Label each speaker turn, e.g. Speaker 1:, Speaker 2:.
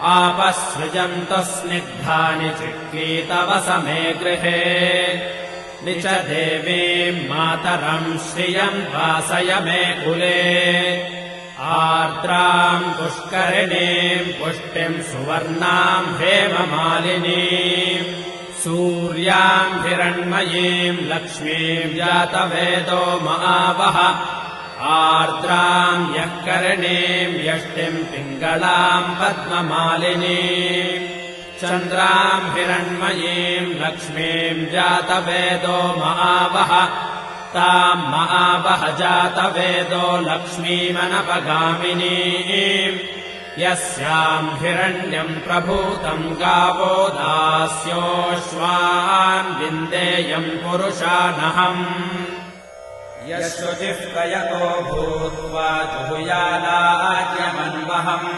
Speaker 1: आपसृजन्तु स्निग्धानि चिक्रीतवसमे गृहे नि च देवीम् मातरम् श्रियम् वासय मे कुले आर्द्राम् पुष्करिणीम् पुष्टिम् सुवर्णाम् हेममालिनीम् सूर्याम् हिरण्मयीम् लक्ष्मीम् जातवेदो महावः आर्द्राम् यः करणीम् यष्टिम् पिङ्गलाम् पद्ममालिनीम् चन्द्राम् हिरण्मयीम् लक्ष्मीम् जातवेदो महावः ताम् महावः जातवेदो लक्ष्मीमनपगामिनीम् यस्याम् हिरण्यम् प्रभूतम् गावो दास्योऽश्वान् विन्देयम् पुरुषानहम् यशुचिः प्रयतो भूत्वा जुहुयादाज्यमन्वहम्